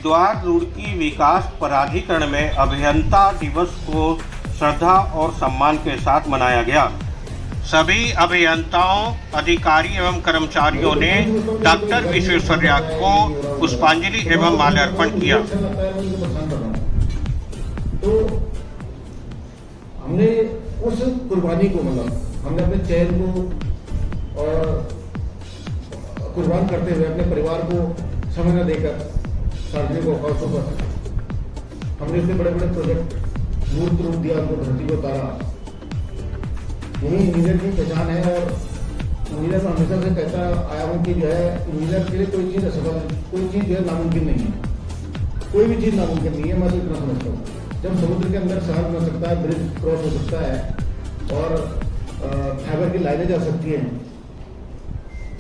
हरिद्वार रुड़की विकास प्राधिकरण में अभियंता दिवस को श्रद्धा और सम्मान के साथ मनाया गया। सभी अभियंताओं, अधिकारी एवं कर्मचारियों ने डॉक्टर विश्वेश्वरैया को पुष्पांजलि एवं माल्यार्पण किया। तो हमने उस कुर्बानी को हमने अपने चैन को और कुर्बान करते हुए अपने परिवार को समय न देकर सार्वजनिक अवकाशों पर हमने इतने बड़े बड़े प्रोजेक्ट मूर्त रूप दिया, उनको धरती को उतारा। यही इंजीनियर की पहचान है। और इंजीनियर में हमेशा से कहता आया हूँ कि जो है इंजीनियर के लिए कोई चीज़ असफल, कोई चीज़ जो है नामुमकिन नहीं है। कोई भी चीज़ नामुमकिन नहीं है, मैं तो इतना समझता हूँ। जब समुद्र के अंदर शहर बन सकता है, ब्रिज क्रॉस हो सकता है और फाइबर की लाइनें जा सकती हैं,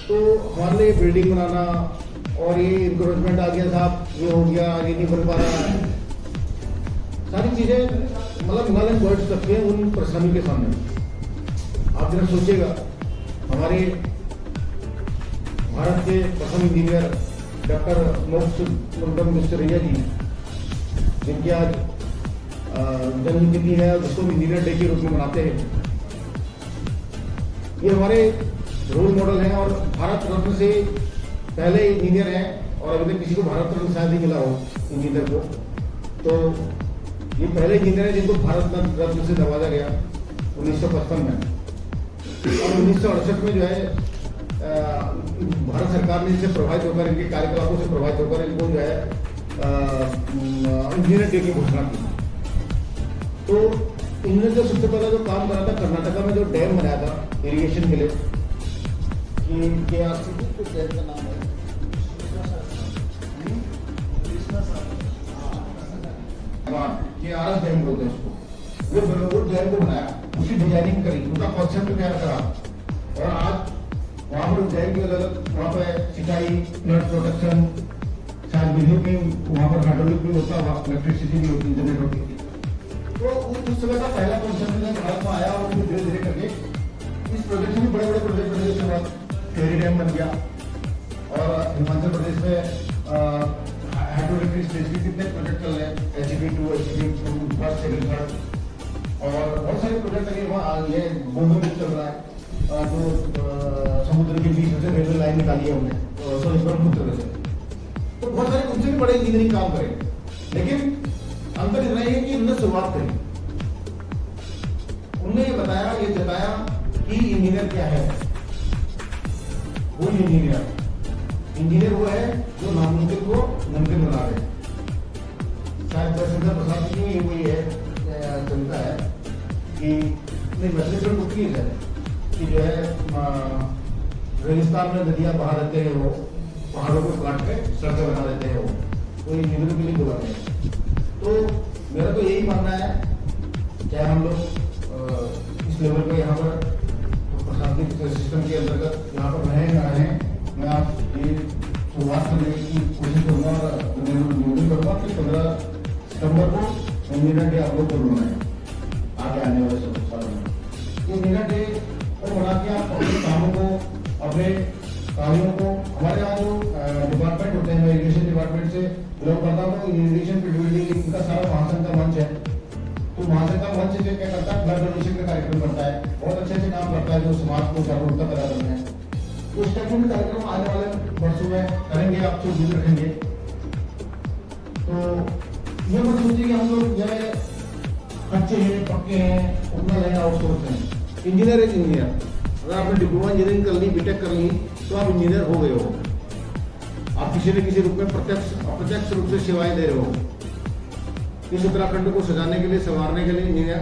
तो हमारे लिए बिल्डिंग बनाना और ये इंक्रोचमेंट आ गया साहब, ये हो गया, ये नहीं बन पा रहा है, सारी चीज़ें हिमालयन वर्ड सकती हैं उन परेशानियों के सामने। आप जरा सोचिएगा, हमारे भारत के प्रथम इंजीनियर डॉक्टर मोक्षगुंडम विश्वेश्वरैया जी, जिनकी आज जन्मतिथि है और जिसको इंजीनियर डे के रूप में मनाते हैं, ये हमारे रोल मॉडल हैं और भारत रत्न से पहले इंजीनियर हैं। और अभी तक किसी को भारत रत्न शायद ही मिला हो इंजीनियर को, तो ये पहले इंजीनियर है जिनको भारत रत्न से नवाजा गया 1955 में। और 1968 में जो है भारत सरकार ने इससे प्रभावित होकर, इनके कार्यकलापों से प्रभावित होकर इनको जो है इंजीनियर डे की घोषणा की। तो इन्होंने जो सबसे पहला जो काम करा था, कर्नाटका में जो डैम बनाया था इरिगेशन के लिए, डैम का नाम है आरस डैम बोलते हैं उसको। वो डैम को बनाया, उसकी डिजाइनिंग करी, उनका कॉन्सेप्ट तैयार करा और आज वहाँ पर डैम की अलग वहाँ पे सिंचाई, फ्लड प्रोटेक्शन, शायद बिजली की वहाँ पर हाइड्रोलिक भी होता है, इलेक्ट्रिसिटी भी होती, जनरेट होती थी। तो उस समय का पहला कॉन्सेप्ट भारत में आया और धीरे धीरे करके इस प्रोजेक्ट से भी बड़े बड़े प्रोजेक्ट बने। उसके बाद टेहरी डैम बन गया और हिमाचल प्रदेश में हाइड्रोइलेक्ट्रिक स्टेज के कितने प्रोजेक्ट चल रहे हैं, HEP2, HEP2 first, second, third, और बहुत सारे प्रोजेक्ट लगे। वहाँ ये बॉम्बे में चल रहा है, जो समुद्र के बीच से रेलवे लाइन निकाली है उन्हें ब्रह्मपुत्र से। तो बहुत सारे उनसे भी बड़े इंजीनियरिंग काम करें, लेकिन अंतर इतना ही है कि उन्होंने शुरुआत करी। उन्होंने ये बताया, ये जताया कि इंजीनियर क्या है। वो इंजीनियर वो है जो नामुमकिन को मुमकिन बना दे। शायद जयशंकर प्रसाद जी की वही है, चलता है कि नहीं, मैसेज पर कुछ नहीं है कि जो है रेगिस्तान में नदियां बहा देते हैं, वो पहाड़ों को काट के सड़कें बना देते हैं, वो इंजीनियर के लिए बोला गया। तो मेरा तो यही मानना है, चाहे हम लोग इस लेवल पे यहाँ पर प्रशासनिक सिस्टम के अंतर्गत यहाँ पर रहें ना रहें, मैं आप ये शुरुआत करने की कोशिश करूँगा और निवेदन करूँगा कि 15 सितंबर को इंजीनियर डे आप लोग को मनाएं आगे आने वाले सालों में। ये इंजीनियर डे को मना के आप अपने कामों को, अपने कार्यों को, हमारे यहाँ जो डिपार्टमेंट होते हैं, इरिगेशन डिपार्टमेंट से बिलोंग करता हूँ, तो इरिगेशन बिल्डिंग इनका सारा महासन का मंच है। तो महासन का मंच से क्या करता है, ब्लड डोनेशन का कार्यक्रम करता है, बहुत अच्छे अच्छे काम करता है जो समाज को जागरूकता पैदा करते हैं। तो इस टाइप के कार्यक्रम आने वाले वर्षों में करेंगे, आपसे उम्मीद रखेंगे। तो ये मत सोचिए कि हम लोग जो है कच्चे हैं, पक्के हैं, उतना लेना आउटसोर्स हैं। इंजीनियर एक इंजीनियर, अगर आपने डिप्लोमा इंजीनियरिंग कर ली, बीटेक कर ली, तो आप इंजीनियर हो गए हो। आप किसी न किसी रूप में प्रत्यक्ष अप्रत्यक्ष रूप से सेवाएं दे रहे हो। इस उत्तराखंड को सजाने के लिए, संवारने के लिए इंजीनियर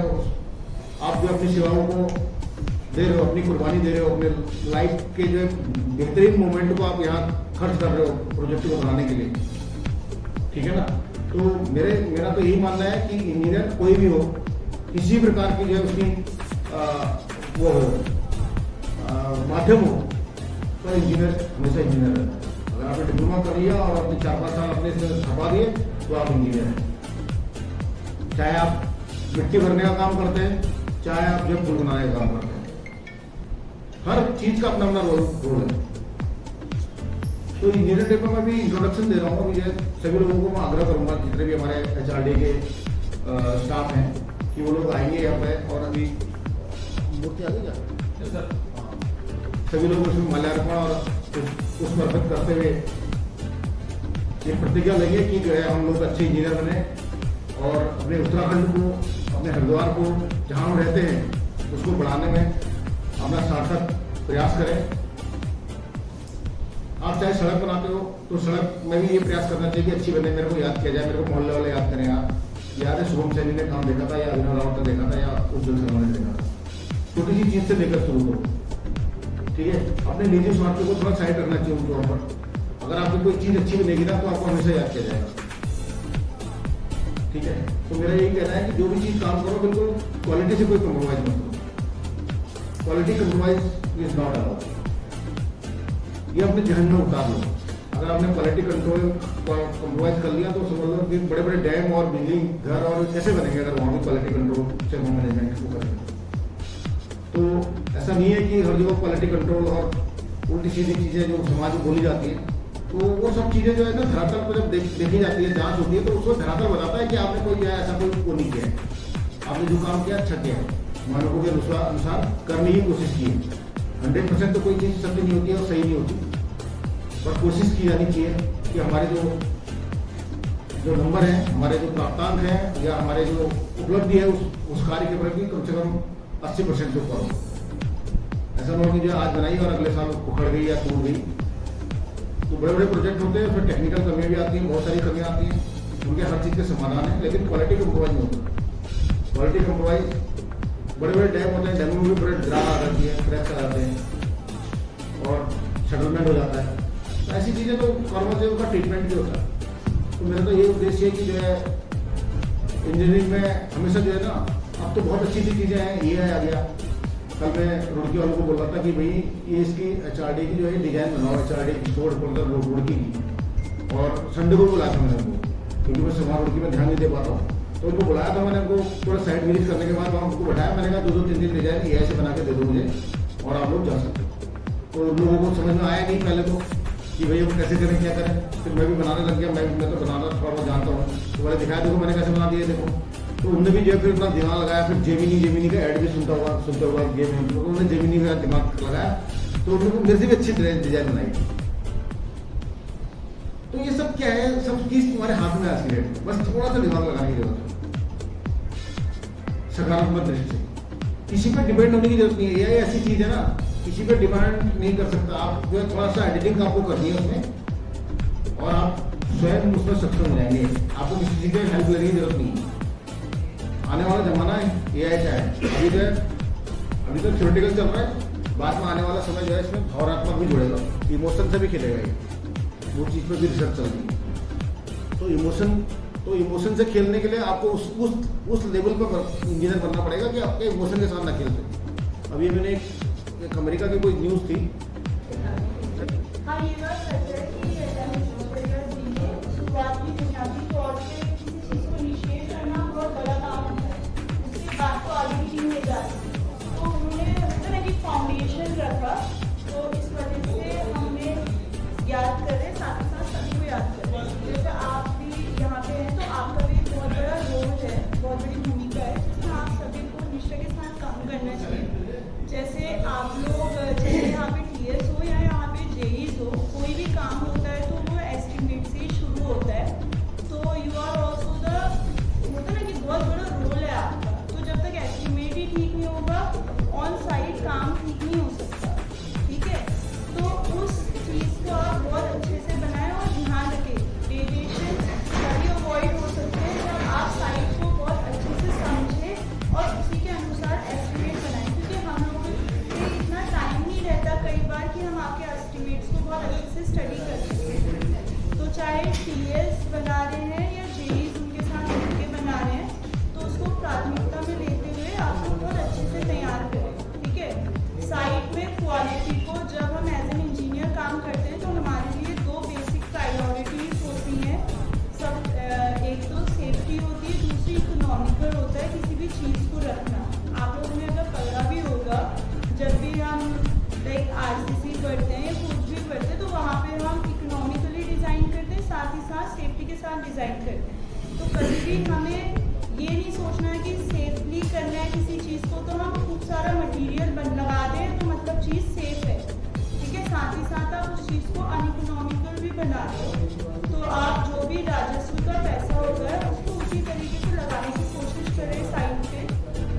आप जो अपनी सेवाओं को दे रहे हो, अपनी कुर्बानी दे रहे हो, अपने लाइफ के जो बेहतरीन मोमेंट को आप यहाँ खर्च कर रहे हो प्रोजेक्ट को बनाने के लिए, ठीक है ना। तो मेरा तो यही मानना है कि इंजीनियर कोई भी हो, किसी प्रकार की जो है उसकी वो हो माध्यम हो, तो इंजीनियर हमेशा इंजीनियर रहता है। अगर आपने डिप्लोमा कर लिया और अपने 4-5 साल अपने से छपा दिए तो आप इंजीनियर हैं। चाहे आप मिट्टी भरने का काम करते हैं, चाहे आप जो पुल बनाने का काम करते हैं, हर चीज का अपना अपना रोल है। तो इंजीनियर डे पर मैं भी इंट्रोडक्शन दे रहा हूँ। अभी सभी लोगों को मैं आग्रह करूंगा, जितने भी हमारे HRD के स्टाफ हैं, कि वो लोग आएंगे यहाँ पे और अभी मूर्ति आ गई क्या? सर सभी लोग उसमें माल्यार्पण और पुष्प अर्पित करते हुए ये प्रतिज्ञा लेंगे कि जो है हम लोग अच्छे इंजीनियर बने और अपने उत्तराखंड को, अपने हरिद्वार को, जहाँ हम रहते हैं उसको बढ़ाने में अपना सार्थक प्रयास करें। आप चाहे सड़क बनाते हो तो सड़क में भी ये प्रयास करना चाहिए कि अच्छी बने, मेरे को याद किया जाए, मेरे को मोहल्ले वाले याद करें। याद है शुभम सैनी ने काम देखा था, या अभिनव रावत ने देखा था, या उज्जवल शर्मा ने देखा था। छोटी सी चीज से लेकर शुरू करो, ठीक है। अपने निजी स्वार्थ को थोड़ा साइड रखना चाहिए उनके ऊपर। अगर आपको कोई चीज अच्छी बनेगी ना तो आपको हमेशा याद किया जाएगा, ठीक है। तो मेरा यही कहना है कि जो भी चीज काम करो बिल्कुल क्वालिटी से कोई कम्प्रोमाइज मत करो। Quality compromise is not allowed, ये अपने जहन में उतार लो। अगर आपने क्वालिटी कंट्रोल कम्प्रोमाइज कर लिया तो समझ लो कि बड़े बड़े डैम और बिल्डिंग, घर और कैसे बनेंगे अगर वहाँ भी क्वालिटी कंट्रोल से हम मैनेजमेंट को करेंगे। तो ऐसा नहीं है कि हर जगह क्वालिटी कंट्रोल और उल्टी सीधी चीज़ें जो समाज में बोली जाती है, तो वो सब चीज़ें जो है ना धरातल पर जब देखी जाती है, जांच होती है, तो उसको धरातल बताता है कि आपने कोई क्या ऐसा कोई वो नहीं किया है, आपने जो काम किया अच्छा किया है, मानकों के अनुसार करने की कोशिश की है। 100% तो कोई चीज़ सत्य नहीं होती है और सही नहीं होती, पर कोशिश की जानी चाहिए कि हमारे जो नंबर हैं, हमारे जो प्राप्तांक हैं, या हमारे जो उपलब्धि है उस कार्य के प्रति कम से कम 80% तो करो। ऐसा नहीं कि जो आज बनाई और अगले साल उखड़ गई या टूट गई। तो बड़े बड़े प्रोजेक्ट होते हैं, फिर टेक्निकल कमियां भी आती हैं, बहुत सारी कमियां आती हैं, उनके हर चीज़ के समाधान है, लेकिन क्वालिटी कम्प्रोमाइज नहीं होता। क्वालिटी कम्प्रोमाइज, बड़े बड़े डैम होते हैं, डैमों में भी बड़े दरार आ जाती है, क्रैक्स आ जाते हैं और सेटलमेंट हो जाता है। तो ऐसी चीज़ें तो कर्मचारियों का ट्रीटमेंट भी होता है। तो मेरा तो ये उद्देश्य है कि जो है इंजीनियरिंग में हमेशा जो है ना, अब तो बहुत अच्छी अच्छी चीज़ें हैं, ये आ गया। कल मैं रुड़की वालों को बोल रहा था कि भाई ये इसकी HRD की जो है डिजाइन बनाओ, HRD की स्टोर खोलकर रुड़की की, और संडे को बुलाया था मैंने उनको, क्योंकि मैं सुबह रुड़की में ध्यान नहीं दे पाता हूँ, तो उनको बुलाया था मैंने। उनको थोड़ा साइड विजिट करने के बाद वहाँ उनको बैठाया, मैंने कहा 2-3 डिजाइन ये ऐसे बना के दे दो मुझे और आप लोग जा सकते हो। तो उन लोगों को समझ में आया नहीं पहले तो कि भाई हम कैसे करें, क्या करें। फिर मैं भी बनाने लग गया, मैं तो बनाना थोड़ा बहुत जानता हूँ, तो मैंने दिखाया देखो मैंने कैसे बना दिया देखो। तो उन्होंने भी जो फिर अपना दिमाग लगाया, फिर जेमिनी का ऐड भी सुनता हुआ गेम है, तो उन्होंने जेमिनी का दिमाग लगाया, तो उन्होंने मेरे से भी अच्छी डिजाइन बनाई। तो ये सब क्या है, सब चीज तुम्हारे हाथ में आज की डेट में, बस थोड़ा सा दिमाग लगाने की जरूरत है, सकारात्मक दृष्टि से। किसी पर डिपेंड होने की जरूरत नहीं है, ये ऐसी चीज है ना, किसी पे डिमांड नहीं कर सकता आप। जो है थोड़ा सा एडिटिंग आपको करनी है उसमें, और आप स्वयं उसमें सक्षम हो जाएंगे, आपको किसी चीज़ की हेल्प लेने की जरूरत नहीं है। आने वाला जमाना है AI का है, अभी तो थ्योरेटिकल चल रहा है, बाद में आने वाला समय जो है इसमें भावनात्मक भी जुड़ेगा, इमोशन से भी खेलेगा ये, वो चीज़ पर भी रिसर्च चल रही है। तो इमोशन से खेलने के लिए आपको उस लेवल पर इंजीनियर बनना पड़ेगा कि आपके इमोशन के साथ ना खेल सके। अभी मैंने एक अमेरिका की कोई न्यूज़ थी, हाँ ये बात सच है कि शुरुआती बुनियादी तौर पे किसी चीज़ को इनिशिएट करना बहुत बड़ा काम होता है, उसके बाद तो आगे की टीम ले जाती है। तो उन्होंने होता है कि फाउंडेशन रखा, तो इस वजह से हमने याद करें, साथ ही साथ सभी को याद करें। जैसे आप भी यहाँ पे हैं तो आपका भी बहुत बड़ा रोल है, बहुत बड़ी भूमिका है, जिसमें आप सभी को निष्ठा के साथ काम करना चाहिए। जैसे आप लोग जैसे यहाँ पे TS हो या यहाँ पे JEs हो, कोई भी काम होता है तो वो एस्टिमेट से ही शुरू होता है। तो यू आर ऑल्सो द, होता है ना कि बहुत बड़ा रोल है आपका। तो जब तक एस्टिमेट ही ठीक नहीं होगा, ऑन साइट काम ठीक नहीं हो सकता, ठीक है। तो उस चीज़ को आप बहुत अच्छे से बनाएं और ध्यान रखें। डेविएशन तभी अवॉइड हो सकते हैं जब आप साइट को बहुत अच्छे से समझें और उसी के अनुसार एस्टिमेट बनाएं, क्योंकि हम लोग इतना टाइम नहीं रहता कई बार कि हम आपके एस्टिमेट्स को बहुत अच्छे से स्टडी कर सकें। तो चाहे TS बना रहे हैं या JEs उनके साथ मिलकर बना रहे हैं, तो उसको प्राथमिकता में लेते हुए आपको बहुत अच्छे से तैयार करें, ठीक है। साइट में क्वालिटी को जब हम एज एन इंजीनियर काम करते हैं तो हमारे लिए 2 बेसिक प्रायोरिटीज होती हैं। सब एक तो सेफ्टी होती है, दूसरी इकोनॉमिकल होता है किसी भी चीज़ को रखना। आप लोगों ने अगर पढ़ा भी होगा, जब भी हम लाइक RCC करते हैं या कुछ भी करते हैं तो वहाँ पे हम इकोनॉमिकली डिज़ाइन करते हैं, साथ ही साथ सेफ्टी के डिज़ाइन करते हैं। तो कभी भी हमें ये नहीं सोचना है कि सेफली करना है किसी चीज़ को, तो हम खूब सारा मटेरियल लगा दें तो मतलब चीज़ सेफ है, ठीक है। साथ ही साथ आप उस चीज़ को अनइकोनॉमिकल भी बना रहे हो, तो आप जो भी राजस्व का पैसा होता है उसको उसी तरीके से लगाने की कोशिश करें। साइट पे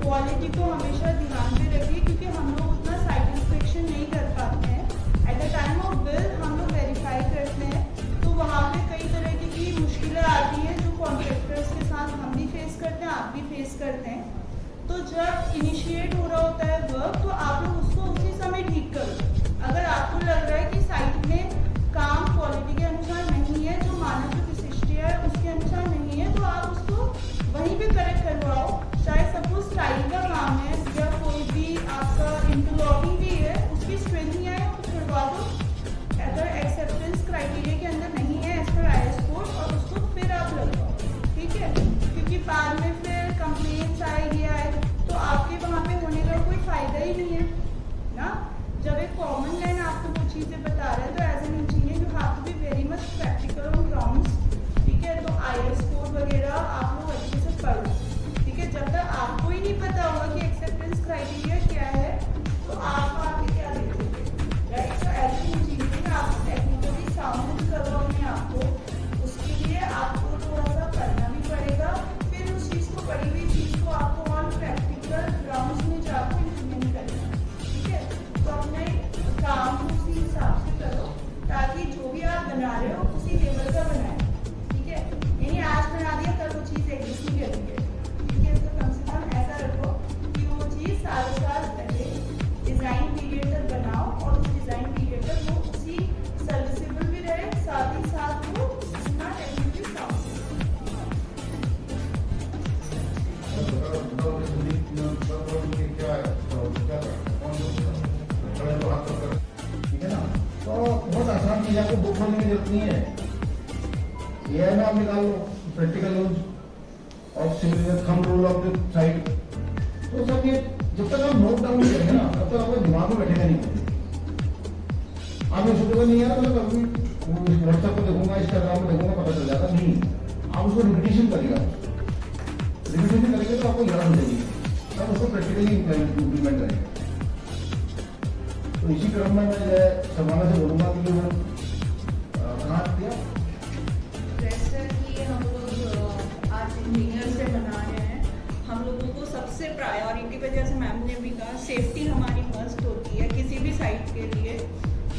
क्वालिटी को हमेशा ध्यान में रखिए, क्योंकि हम लोग उतना साइट इंस्पेक्शन नहीं कर पाते हैं। At the time of bill हम लोग वेरीफाई करते हैं, तो वहाँ पे कई तरह की मुश्किलें आती हैं जो कॉन्ट्रैक्टर्स के साथ हम भी फेस करते हैं, आप भी फेस करते हैं। तो जब इनिशिएट हो रहा होता है वर्क, तो आप लोग उसको उसी समय ठीक करो। अगर आपको लग रहा है कि साइट में काम क्वालिटी के अनुसार नहीं है, जो मानक जो विशिष्ट है उसके अनुसार नहीं है, तो आप उसको वहीं पे करेक्ट करवाओ। चाहे सपोज टाइल का काम है या कोई भी आपका इंटरलॉकिंग भी है, उसकी स्ट्रेंथ नहीं आए तो छुड़वा दो। अगर एक्सेप्टेंस क्राइटेरिया के अंदर नहीं है एज पर IS कोड, और उसको फिर आप लगवाओ, ठीक है। क्योंकि बाद में फिर कंप्लेंट्स आए, ये आए, तो आपके वहाँ पे होने का कोई फ़ायदा ही नहीं है ना। जब एक कॉमन मैन आपको वो चीज़ें बता रहा है, तो as an engineer you have to be very much practical on grounds, ठीक है। तो IS कोड वगैरह आप लोग अच्छे से पढ़ो, ठीक है। जब तक आपको ही नहीं पता होगा कि एक्सेप्टेंस क्राइटेरिया क्या है, तो आप आगे क्या देखोगे, राइट। तो एज एन इंजीनियर आपको टेक्निकली साउंड करो अपने आप को, उसके लिए आपको थोड़ा सा पढ़ना भी पड़ेगा। फिर उस चीज़ को, पढ़ी हुई चीज़ को आपको ऑन प्रैक्टिकल ग्राउंड्स में जाकर इम्प्लीमेंट करना है, ठीक है। तो अपने काम को उसी हिसाब से करो, ताकि जो भी आप बना रहे हो उसी लेवल का बनाए, ठीक है। यानी आज बना दिया कल वो चीज़ एग्जिस्ट नहीं करती है, ठीक है। तो कम से कम ऐसा रखो कि वो चीज़ साल पहले डिज़ाइन पीरियड तक बनाओ, और उस डिज़ाइन पीरियड तक वो उसी सर्विसेबल भी रहे, साथ ही साथ वो उतना टेक्निकली साउंड। ठीक है ना। तो बहुत आसान चीज़, आपको बुक खोलने की जरूरत नहीं है। ये ना आप निकाल लो प्रैक्टिकल यूज और similar thumb rule of the site. तो सब ये जब तक आप नोट डाउन नहीं करेंगे ना, तब तक आपके दिमाग में बैठेगा नहीं। आप ये सोचोगे नहीं यार, मतलब कभी व्हाट्सएप पर देखूंगा, इंस्टाग्राम पर देखूंगा, पता चल जाता नहीं। आप उसको रिपीटेशन करेगा, रिपीटेशन करेंगे तो आपको याद हो जाएगी, तब उसको प्रैक्टिकली इम्प्लीमेंट करेंगे। तो इसी क्रम में मैं शर्माना से बोलूँगा कि जो कहाँ दिया जैसा कि हम लोग आज इंजीनियर से बना रहे हैं, हम लोगों को सबसे प्रायोरिटी पे, जैसे मैम ने भी कहा, सेफ्टी हमारी मस्ट होती है किसी भी साइट के लिए।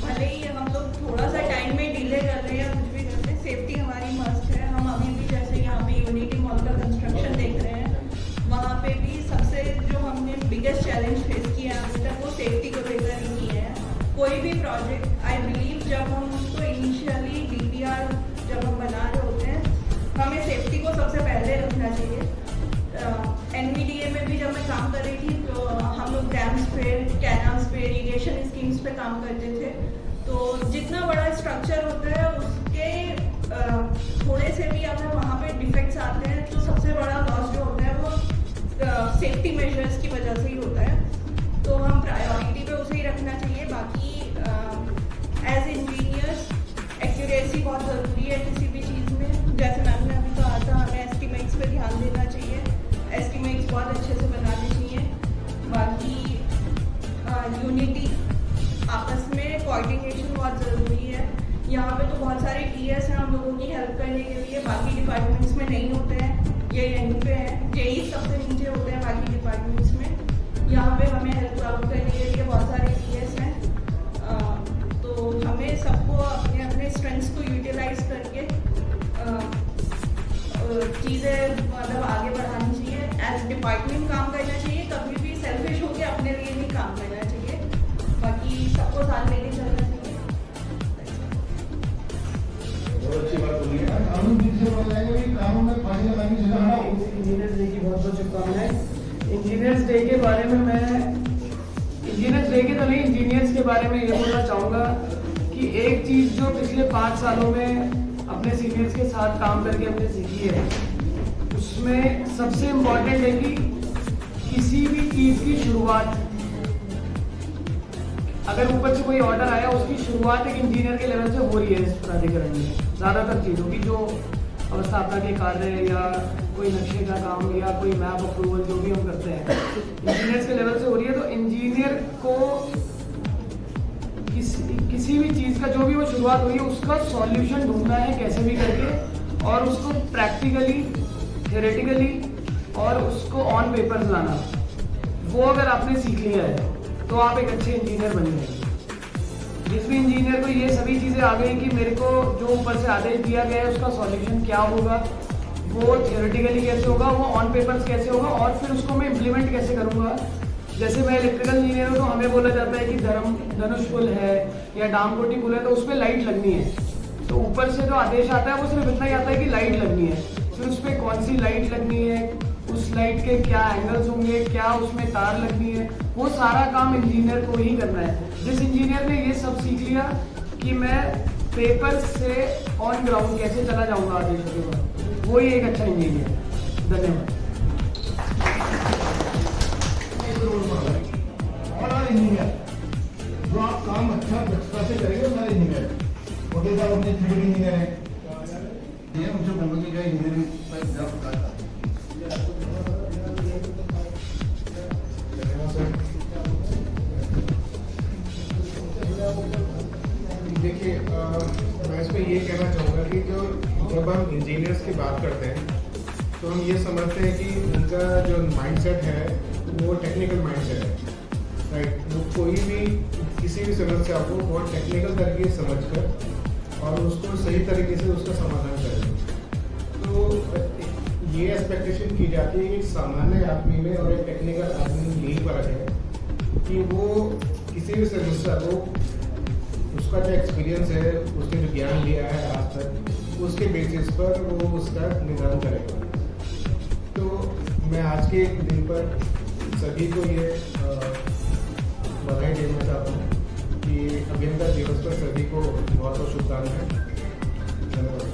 भले ही हम लोग थोड़ा सा टाइम में डिले कर रहे हैं या कुछ भी करते हैं, सेफ्टी हमारी मस्ट है। हम अभी भी जैसे यहाँ पे यूनिटी मॉल का कंस्ट्रक्शन देख रहे हैं, वहाँ पे भी सबसे जो हमने बिगेस्ट चैलेंज फेस किया है अभी तक, वो सेफ्टी को लेकर ही है। कोई भी प्रोजेक्ट, आई बिलीव, जब हम उसको इनिशियली DPR जब हम बना रहे होते हैं, हमें सेफ्टी को सबसे पहले रखना चाहिए। NVDA में भी जब मैं काम कर रही थी, तो हम लोग डैम्स पे, कैनाल्स पे, इरिगेशन स्कीम्स पे काम करते थे। तो जितना बड़ा स्ट्रक्चर होता है, उसके थोड़े से भी अगर वहाँ पे डिफेक्ट्स आते हैं, तो सबसे बड़ा लॉस जो होता है वो सेफ्टी मेजर्स की वजह से ही होता है। तो हम प्रायोरिटी पे उसे ही रखना चाहिए। बाकी एज इंजीनियर्स एक्यूरेसी बहुत ज़रूरी है किसी भी चीज़ में। जैसे मैम ने अभी कहा था, हमें एस्टिमेट्स पे ध्यान देना चाहिए, एस्टिमेट्स बहुत अच्छे से बनाने चाहिए। बाकी यूनिटी, आपस में कोऑर्डिनेशन बहुत ज़रूरी है। यहाँ पे तो बहुत सारे TS हैं हम लोगों की हेल्प करने के लिए, बाकी डिपार्टमेंट्स में नहीं होते हैं, ये यहीं पे हैं। JE सबसे नीचे होते हैं बाकी डिपार्टमेंट्स में। यहाँ पे हमें हेल्प प्राप्त करने के लिए बहुत सारे TS हैं। तो हमें सबको अपने अपने स्ट्रेंथ्स को यूटिलाइज करके चीज़ें मतलब आगे बढ़ानी चाहिए। एज डिपार्टमेंट काम करना चाहिए, कभी भी सेल्फिश होकर अपने लिए नहीं काम करना चाहिए। बाकी सबको साथ लेके चलना चाहिए। बहुत अच्छी बात बोली है। कानून भी से बोल जाएंगे कि कानून में फांसी लगाने की सजा हटाओ। इंजीनियर्स डे की बहुत बहुत शुभकामनाएं। इंजीनियर्स डे के बारे में मैं, इंजीनियर्स डे के तो नहीं, इंजीनियर्स के बारे में ये बोलना चाहूँगा कि एक चीज़ जो पिछले 5 सालों में अपने सीनियर्स के साथ काम करके हमने सीखी है, उसमें सबसे इम्पोर्टेंट है कि किसी भी चीज़ की शुरुआत, अगर ऊपर से कोई ऑर्डर आया, उसकी शुरुआत एक इंजीनियर के लेवल से हो रही है इस प्राधिकरण में। ज़्यादातर चीज़ों की जो अवस्थापना के कार्य या कोई नक्शे का काम या कोई मैप अप्रूवल जो भी हम करते हैं इंजीनियर्स के लेवल से हो रही है, तो इंजीनियर को किसी भी चीज़ का जो भी वो शुरुआत हुई है उसका सॉल्यूशन ढूंढना है कैसे भी करके, और उसको प्रैक्टिकली, थियोरेटिकली और उसको ऑन पेपर्स लाना। वो अगर आपने सीख लिया है तो आप एक अच्छे इंजीनियर बन गए। जिस भी इंजीनियर को ये सभी चीज़ें आ गई कि मेरे को जो ऊपर से आदेश दिया गया है उसका सॉल्यूशन क्या होगा, वो थियोरेटिकली कैसे होगा, वो ऑन पेपर्स कैसे होगा, और फिर उसको मैं इम्प्लीमेंट कैसे करूँगा। जैसे मैं इलेक्ट्रिकल इंजीनियर हूँ तो हमें बोला जाता है कि धनुष पुल है या डामकोटी पुल है तो उस पर लाइट लगनी है, तो ऊपर से जो आदेश आता है वो सिर्फ इतना ही आता है कि लाइट लगनी है। फिर उस पर कौन सी लाइट लगनी है, उस लाइट के क्या एंगल्स होंगे, क्या उसमें तार लगनी है, वो सारा काम इंजीनियर को ही करना है। जिस इंजीनियर ने ये सब सीख लिया कि मैं पेपर से ऑन ग्राउंड कैसे चला जाऊंगा आदेशों के बाद, वो ही एक अच्छा इंजीनियर है। धन्यवाद। और इंजीनियर जो आप काम अच्छा दक्षता से करेंगे वो सारे इंजीनियर। वकील साहब अपने 3D इंजीनियर हैं, उनसे बोलूँगा कि क्या इंजीनियरिंग देखिए, मैं इसमें ये कहना चाहूँगा कि जब हम इंजीनियर्स की बात करते हैं तो हम ये समझते हैं कि उनका जो माइंडसेट है वो टेक्निकल माइंडसेट है, राइट। वो कोई भी किसी भी समस्या को बहुत टेक्निकल तरीके से समझकर और उसको सही तरीके से उसका समाधान करें। तो ये एक्सपेक्टेशन की जाती है कि एक सामान्य आदमी में और एक टेक्निकल आदमी में यही फर्क है कि वो किसी भी समस्या को उसका जो एक्सपीरियंस है, उसने जो ज्ञान लिया है आज तक, उसके बेसिस पर वो उसका निदान करेगा। तो मैं आज के दिन पर सभी को ये बधाई देना चाहता हूँ कि अभियंता दिवस पर सभी को बहुत बहुत शुभकामनाएं। धन्यवाद।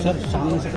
सर सामने से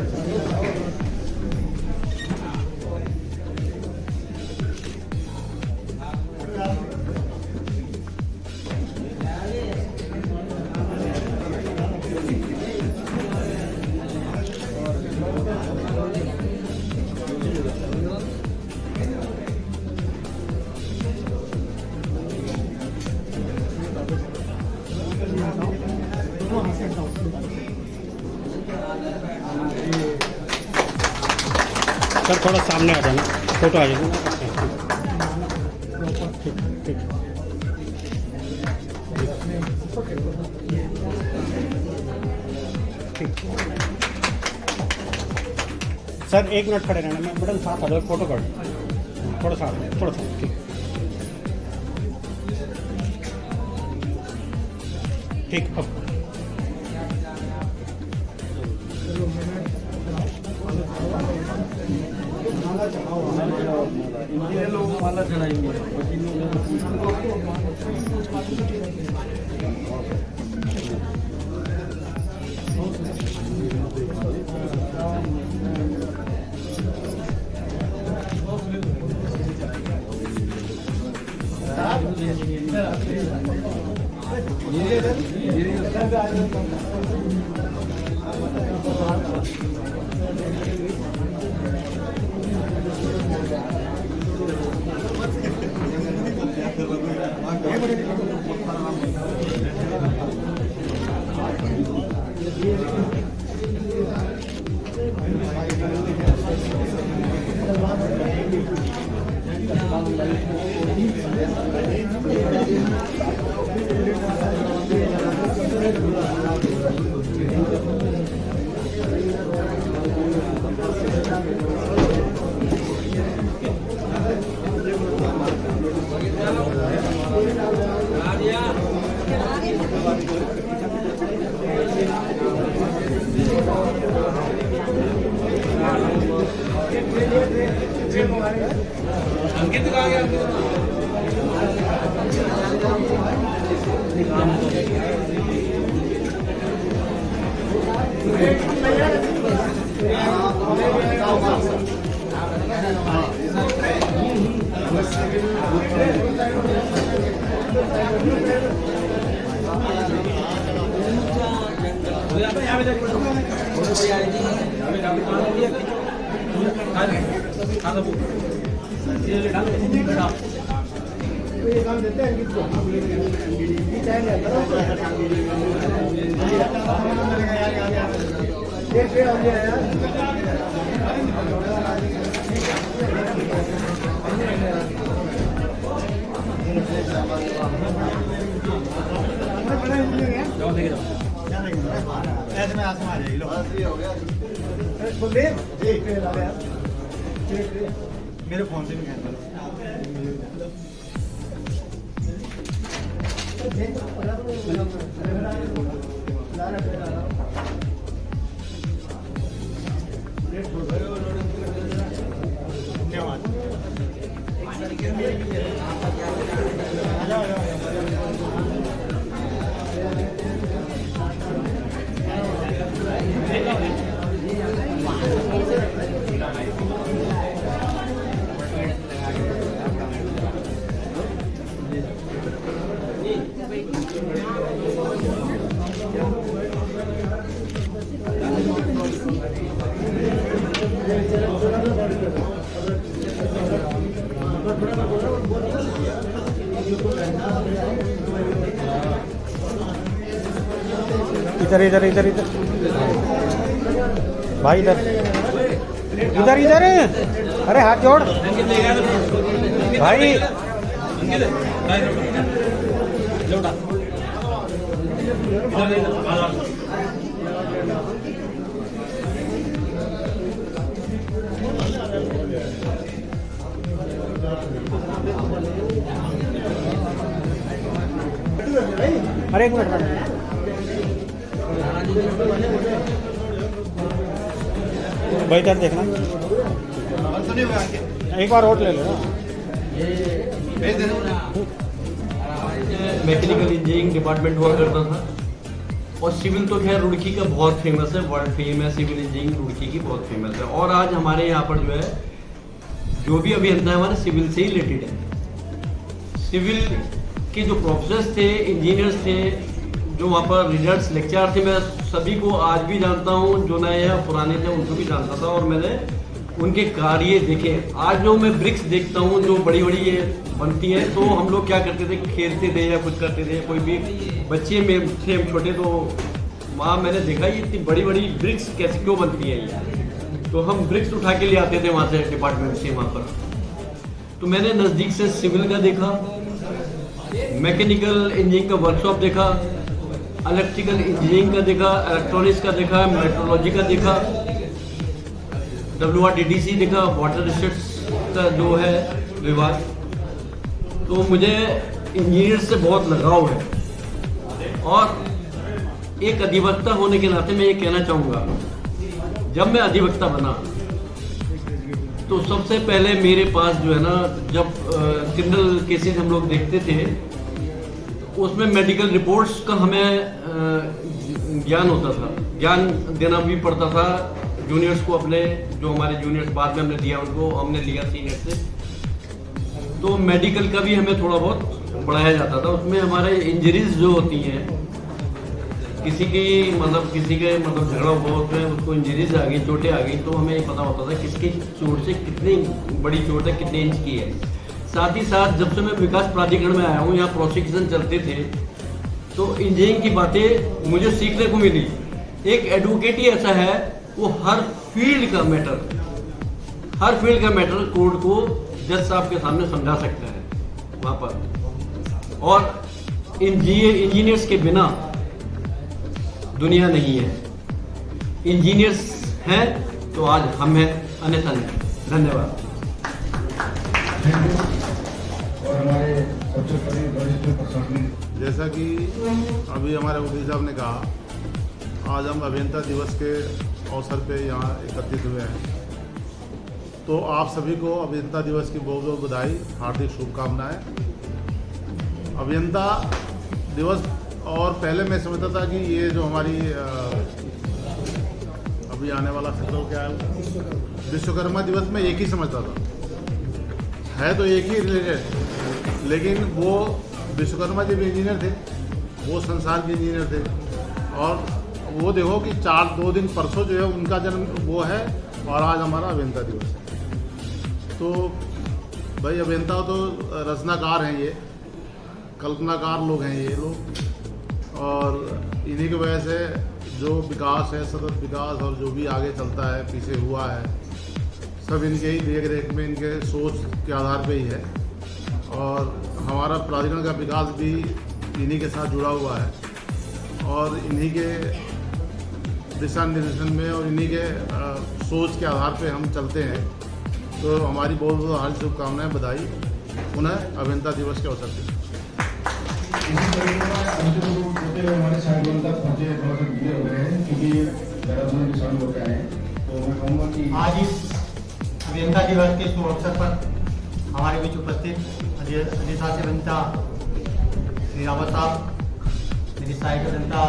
सर थोड़ा सामने आ जाना, फोटो आ जाएगी। ठीक ठीक। ठीक सर 1 मिनट खड़े रहना, मैं मैडम साथ आ जाओ, फोटो कर थोड़ा सा ठीक ठीक। अब ये लोग माला चढ़ाएंगे। मेरे फोन से भी कैंसिल इधर इधर इधर इधर भाई इधर इधर इधर अरे हाथ जोड़ भाई अरे एक मिनट भाई इधर देखना एक बार और ले लो ना। मैकेनिकल इंजीनियरिंग डिपार्टमेंट हुआ करता था और सिविल तो खैर रुड़की का बहुत फेमस है, वर्ल्ड फेम है सिविल इंजीनियरिंग रुड़की की बहुत फेमस है। और आज हमारे यहाँ पर जो है जो भी अभियंता है हमारे सिविल से ही रिलेटेड है। सिविल के जो प्रोफेसर थे, इंजीनियर्स थे, जो वहाँ पर रीडर्स लेक्चर थे, मैं सभी को आज भी जानता हूँ, जो नए या पुराने थे उनको भी जानता था और मैंने उनके कार्य देखे। आज जो मैं ब्रिक्स देखता हूँ जो बड़ी बड़ी ये बनती है, तो हम लोग क्या करते थे, खेलते थे या कुछ करते थे, कोई भी बच्चे में थे हम छोटे, तो वहाँ मैंने देखा ये इतनी बड़ी बड़ी ब्रिक्स कैसे क्यों बनती है ये, तो हम ब्रिक्स उठा के ले आते थे वहाँ से डिपार्टमेंट से वहाँ पर। तो मैंने नज़दीक से सिविल का देखा, मैकेनिकल इंजीनियरिंग का वर्कशॉप देखा, इलेक्ट्रिकल इंजीनियरिंग का देखा, इलेक्ट्रॉनिक्स का देखा, मेट्रोलॉजी का देखा, WRDDC देखा, वाटर रिसोर्स का जो है विभाग। तो मुझे इंजीनियर से बहुत लगाव है और एक अधिवक्ता होने के नाते मैं ये कहना चाहूँगा, जब मैं अधिवक्ता बना तो सबसे पहले मेरे पास जो है ना, जब क्रिमिनल केसेस हम लोग देखते थे उसमें मेडिकल रिपोर्ट्स का हमें ज्ञान होता था, ज्ञान देना भी पड़ता था जूनियर्स को अपने, जो हमारे जूनियर्स बाद में हमने दिया उनको, हमने लिया सीनियर से। तो मेडिकल का भी हमें थोड़ा बहुत पढ़ाया जाता था। उसमें हमारे इंजरीज जो होती हैं किसी के झगड़ा हुआ उसमें उसको इंजरीज आ गई, चोटें आ गई, तो हमें पता होता था किसकी चोट से कितनी बड़ी चोट है, कितने इंच की है। साथ ही साथ जब से मैं विकास प्राधिकरण में आया हूँ, यहाँ प्रोसिक्यूशन चलते थे, तो इंजीनियरिंग की बातें मुझे सीखने को मिली। एक एडवोकेट ही ऐसा है, वो हर फील्ड का मैटर कोर्ट को जज साहब के सामने समझा सकता है वहाँ पर। और इंजीनियर्स के बिना दुनिया नहीं है। इंजीनियर्स हैं तो आज हम हैं, अन्यथा नहीं। धन्यवाद। और हमारे सबसे बड़े वरिष्ठ प्रशासनिक, जैसा कि अभी हमारे वकील साहब ने कहा, आज हम अभियंता दिवस के अवसर पे यहाँ एकत्रित हुए हैं। तो आप सभी को अभियंता दिवस की बहुत बहुत बधाई, हार्दिक शुभकामनाएं। अभियंता दिवस, और पहले मैं समझता था कि ये जो हमारी अभी आने वाला फेस्टिवल क्या है, विश्वकर्मा दिवस, में एक ही समझता था। है तो एक ही रिलेटेड, लेकिन वो विश्वकर्मा जब इंजीनियर थे, वो संसार के इंजीनियर थे। और वो देखो कि 2 दिन परसों जो है उनका जन्म वो है, और आज हमारा अभियंता दिवस है। तो भाई अभियंता तो रचनाकार हैं, ये कल्पनाकार लोग हैं ये लोग, और इन्हीं की वजह से जो विकास है, सतत विकास, और जो भी आगे चलता है, पीछे हुआ है, सब इनके ही देख रेख में, इनके सोच के आधार पे ही है। और हमारा प्राधिकरण का विकास भी इन्हीं के साथ जुड़ा हुआ है, और इन्हीं के दिशा निर्देशन में और इन्हीं के सोच के आधार पे हम चलते हैं। तो हमारी बहुत बहुत हार्दिक शुभकामनाएं, बधाई पुनः अभियंता दिवस के अवसर पर। इसी तरीके से अंतिम रूप होते हुए हमारे साइकिल तक पहुँचे, थोड़ा सा डिले हो गए हैं क्योंकि देहरादून किसान लोग आए हैं। तो मैं कहूँगा कि आज इस अभियंता दिवस के शुभ अवसर पर हमारे बीच उपस्थित अधिशासी अभियंता श्री रावत साहब, मेरी सहायक अभियंता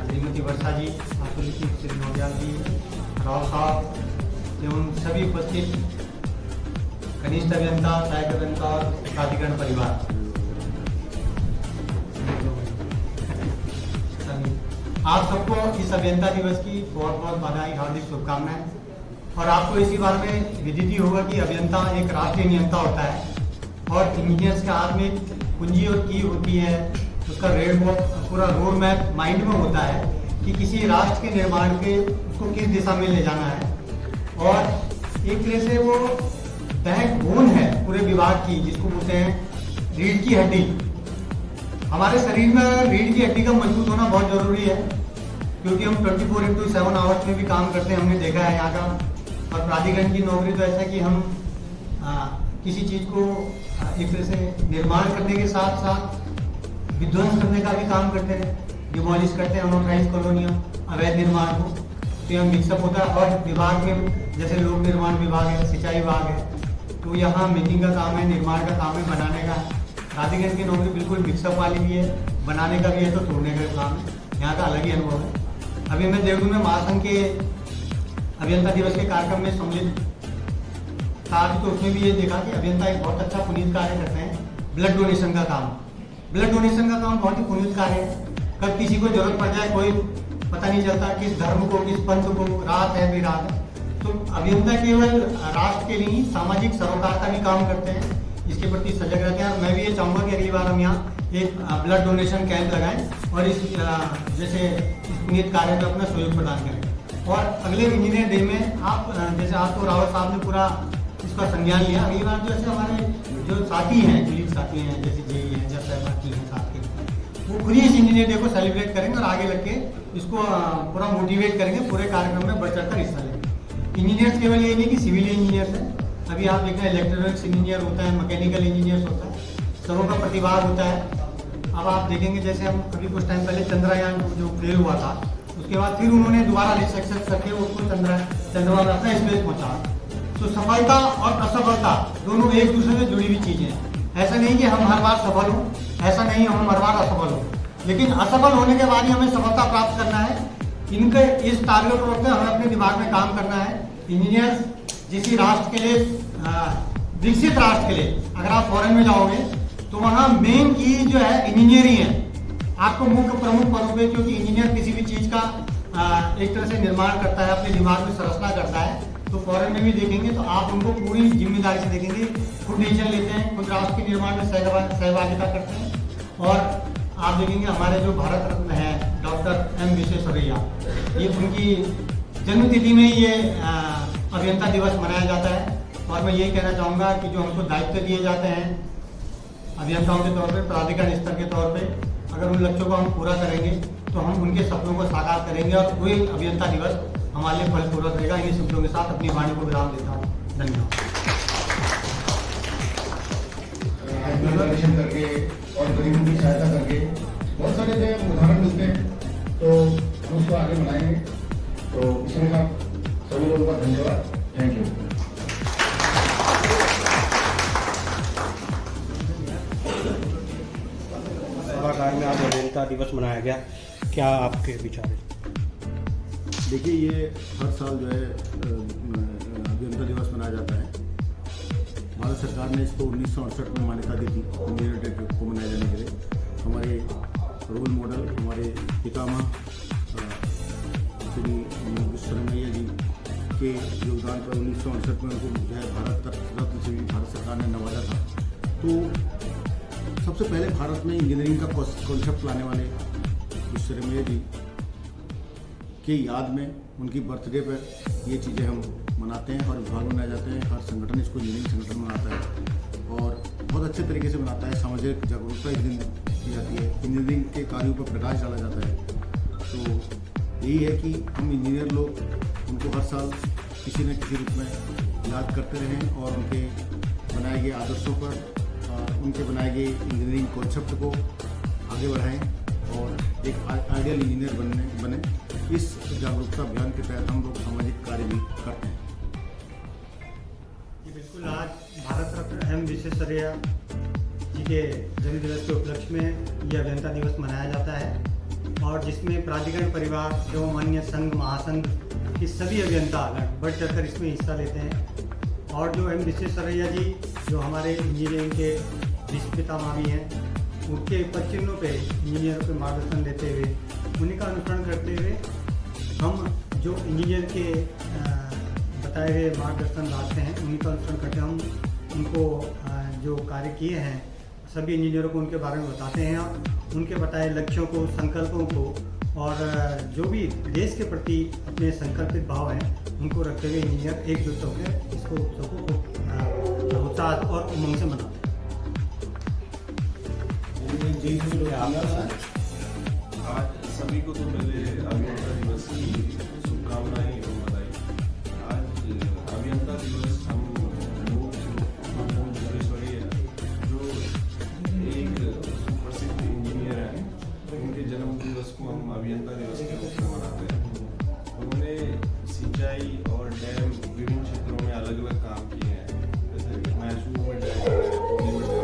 श्रीमती वर्षा जी, श्री नौजियाल जी, राव साहब एवं सभी उपस्थित कनिष्ठ अभियंता, सहायक अभियंता और प्राधिकरण परिवार, आप सबको इस अभियंता दिवस की बहुत बहुत बधाई, हार्दिक शुभकामनाएं। और आपको इसी बारे में विदित ही होगा कि अभियंता एक राष्ट्रीय नियंता होता है, और इंजीनियर्स के हाथ में कुंजी और की होती है, उसका पूरा रोड मैप माइंड में होता है कि किसी राष्ट्र के निर्माण के उसको किस दिशा में ले जाना है। और एक तरह से वो बैकबोन है पूरे विभाग की, जिसको बोलते हैं रीढ़ की हड्डी। हमारे शरीर में रीढ़ की हड्डी का मजबूत होना बहुत जरूरी है, क्योंकि हम 24/7 आवर्स में भी काम करते हैं, हमने देखा है यहाँ का। और प्राधिकरण की नौकरी तो ऐसा कि हम किसी चीज़ को एक तरह से निर्माण करने के साथ साथ विध्वंस करने का भी काम करते हैं, डिमोलिश करते हैं अनऑथराइज्ड कॉलोनियाँ, अवैध निर्माण को, तो यहाँ मिक्सअप होता है। और विभाग में जैसे लोक निर्माण विभाग है, सिंचाई विभाग है, तो यहाँ मेकिंग का काम है, निर्माण का काम है, बनाने का। प्राधिकरण की नौकरी बिल्कुल मिक्सअप वाली भी है, बनाने का भी है, तो तोड़ने का भी काम है। यहाँ का अलग ही अनुभव है। अभी मैं देवदून में महासंघ के अभियंता दिवस के कार्यक्रम में सम्मिलित था, तो उसमें भी ये देखा कि अभियंता एक बहुत अच्छा पुनीत कार्य करते हैं, ब्लड डोनेशन का काम। ब्लड डोनेशन का काम बहुत ही पुनीत कार्य है। कब किसी को जरूरत पड़ जाए कोई पता नहीं चलता, किस धर्म को, किस पंथ को, रात है बेरात है। तो अभियंता केवल राष्ट्र के लिए सामाजिक सरोकार का भी काम करते हैं, इसके प्रति सजग रहते हैं। और मैं भी ये चाहूँगा कि अगली बार हम यहाँ एक ब्लड डोनेशन कैंप लगाएं और इस जैसे इस पुनीत कार्य में अपना सहयोग प्रदान करें। और अगले इंजीनियर डे में आप जैसे आप तो रावत साहब ने पूरा इसका संज्ञान लिया, अगली बार जैसे हमारे जो साथी हैं, कलीग साथी हैं, जैसे जेई हैं, जज साहब हैं साथ के, वो खुद ही इस इंजीनियर डे को सेलिब्रेट करेंगे और आगे लग के इसको पूरा मोटिवेट करेंगे, पूरे कार्यक्रम में बढ़ चढ़कर हिस्सा लेंगे। इंजीनियर्स केवल ये नहीं कि सिविल इंजीनियर्स हैं, अभी आप देख रहे हैं इलेक्ट्रॉनिक्स इंजीनियर होता है, मैकेनिकल इंजीनियर्स होता है, सबों का प्रतिभाग होता है। अब आप देखेंगे जैसे हम अभी कुछ टाइम पहले चंद्रयान जो फेल हुआ था, उसके बाद फिर उन्होंने दोबारा रिसर्च करके उसको चंद्रमा में अपना स्पेस पहुँचा। तो सफलता और असफलता दोनों एक दूसरे से जुड़ी हुई चीज़ें हैं। ऐसा नहीं कि हम हर बार सफल हों, ऐसा नहीं हम हर बार असफल हों, लेकिन असफल होने के बाद ही हमें सफलता प्राप्त करना है। इनके इस टारगेट को रखते हमें अपने दिमाग में काम करना है। इंजीनियर्स जिस राष्ट्र के लिए, विकसित राष्ट्र के लिए, अगर आप फॉरेन में जाओगे तो वहाँ मेन की जो है इंजीनियरिंग है। आपको मुख्य प्रमुख पदों पे, क्योंकि इंजीनियर किसी भी चीज़ का एक तरह से निर्माण करता है, अपने दिमाग में संरचना करता है, तो फॉरेन में भी देखेंगे तो आप उनको पूरी जिम्मेदारी से देखेंगे, खुद डिसीजन लेते हैं, खुद राष्ट्र के निर्माण में सहभागिता करते हैं। और आप देखेंगे हमारे जो भारत रत्न हैं डॉक्टर एम विश्वेश्वरैया, ये उनकी जन्मतिथि में ही ये अभियंता दिवस मनाया जाता है। और मैं यही कहना चाहूँगा कि जो हमको दायित्व दिए जाते हैं अभियंताओं के तौर पे, प्राधिकरण स्तर के तौर पे, अगर उन लक्ष्यों को हम पूरा करेंगे तो हम उनके सपनों को साकार करेंगे और कोई अभियंता दिवस हमारे लिए फलपूर्वक रहेगा। इन्हीं शब्दों के साथ अपनी वाणी को विराम देता हूँ। धन्यवाद। करके और गरीबों की सहायता करके बहुत सारे जो उदाहरण मिलते हैं, तो हम उसको आगे बढ़ाएंगे। तो इसमें आप सभी लोगों का धन्यवाद। Thank you. सभागार में आज अभियंता दिवस मनाया गया, क्या आपके विचार हैं? देखिए, ये हर साल जो है अभियंता दिवस मनाया जाता है। भारत सरकार ने इसको 1968 में मान्यता दी थी इंजीनियर डे को मनाए जाने के लिए। हमारे रोल मॉडल, हमारे पितामह श्री विश्वेश्वरैया जी के योगदान पर 1968 में उनको जो है भारत रत्न से भी भारत सरकार ने नवाजा था। तो सबसे पहले भारत में इंजीनियरिंग का कॉन्सेप्ट लाने वाले विश्वेश्वरैया जी की याद में, उनकी बर्थडे पर ये चीज़ें हम मनाते हैं और विभाग मनाए जाते हैं। हर संगठन इसको इंजीनियरिंग संगठन मनाता है और बहुत अच्छे तरीके से मनाता है। सामाजिक जागरूकता इस दिन की जाती है, इंजीनियरिंग के कार्यों पर प्रकाश डाला जाता है। तो यही है कि हम इंजीनियर लोग उनको हर साल किसी न किसी रूप में याद करते रहें और उनके बनाए गए आदर्शों पर, उनके बनाए गए इंजीनियरिंग कॉन्सेप्ट को आगे बढ़ाएं और एक आइडियल इंजीनियर बने। इस जागरूकता अभियान के तहत हम लोग सामाजिक कार्य भी करते हैं। बिल्कुल, आज भारत रत्न एम विश्वेश्वरैया जी के जन्म दिवस के उपलक्ष्य में यह अभियंता दिवस मनाया जाता है और जिसमें प्राधिकरण परिवार एवं अन्य संघ महासंघ के सभी अभियंता बढ़ चढ़कर इसमें हिस्सा लेते हैं। और जो एम विश्वेश्वरैया जी जो हमारे इंजीनियरिंग के विश्व पितामह भी हैं, उनके पदचिन्हों पे इंजीनियरों के मार्गदर्शन लेते हुए, उन्हीं का अनुसरण करते हुए हम जो इंजीनियर के बताए गए मार्गदर्शन रास्ते हैं उन्हीं का अनुसरण करके हम उनको जो कार्य किए हैं सभी इंजीनियरों को उनके बारे में बताते हैं। उनके बताए लक्ष्यों को, संकल्पों को और जो भी देश के प्रति अपने संकल्पित भाव हैं उनको रखते हुए इंजीनियर एकजुट होकर इसको सबको उत्साह और उमंग से मनाते हैं। आज सभी को तो पहले अभियंता दिवस की शुभकामनाएं एवं बधाई। आज अभियंता दिवस हम लोग विश्वेश्वरैया जो एक सुप्रसिद्ध इंजीनियर हैं, उनके जन्म दिवस को हम अभियंता दिवस के रूप में मनाते हैं। उन्होंने सिंचाई और डैम विभिन्न क्षेत्रों में अलग अलग काम किए हैं, जैसे मैसूर में डैम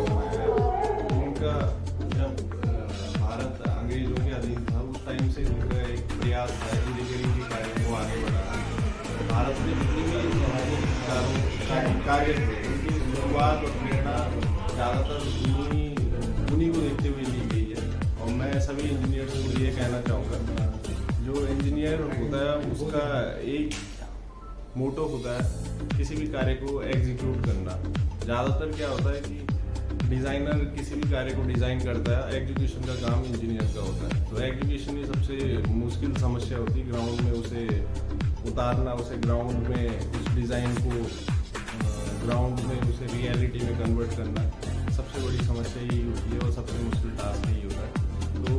बनाया है। उनका जब भारत अंग्रेजों के अधीन था उस टाइम से उनका एक प्रयास था इंजीनियरिंग के कार्य को आगे बढ़ाना। भारत में जितनी भी कार्य थे उनकी शुरुआत और प्रेरणा ज़्यादातर उन्हीं को देखते हुए ली गई है। और मैं सभी इंजीनियर्स को ये कहना चाहूँगा, जो इंजीनियर होता है उसका एक मोटो होता है किसी भी कार्य को एग्जीक्यूट करना। ज़्यादातर क्या होता है कि डिज़ाइनर किसी भी कार्य को डिज़ाइन करता है, एग्जीक्यूशन का काम इंजीनियर का होता है। तो एग्जीक्यूशन ही सबसे मुश्किल समस्या होती है, ग्राउंड में उसे उतारना, उसे ग्राउंड में उस डिज़ाइन को ग्राउंड में उसे रियलिटी में कन्वर्ट करना सबसे बड़ी समस्या यही होती है और सबसे मुश्किल टास्क यही होता है। तो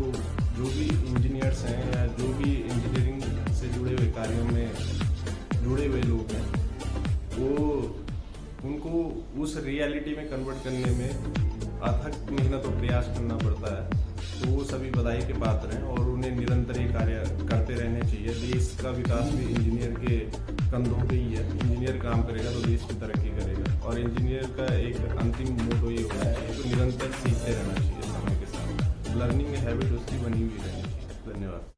जो भी इंजीनियर्स हैं या जो भी इंजीनियरिंग से जुड़े हुए कार्यों में जुड़े हुए लोग हैं, वो उनको उस रियलिटी में कन्वर्ट करने में अथक मेहनत और प्रयास करना पड़ता है। तो वो सभी बधाई के पात्र हैं और उन्हें निरंतर ये कार्य करते रहने चाहिए। देश का विकास भी इंजीनियर के कंधों पे ही है। इंजीनियर काम करेगा तो देश की तरक्की करेगा और इंजीनियर का एक अंतिम मोटो ये होना चाहिए, तो निरंतर सीखते रहना चाहिए समय के साथ। लर्निंग हैबिट उसकी बनी हुई रहनी चाहिए। धन्यवाद।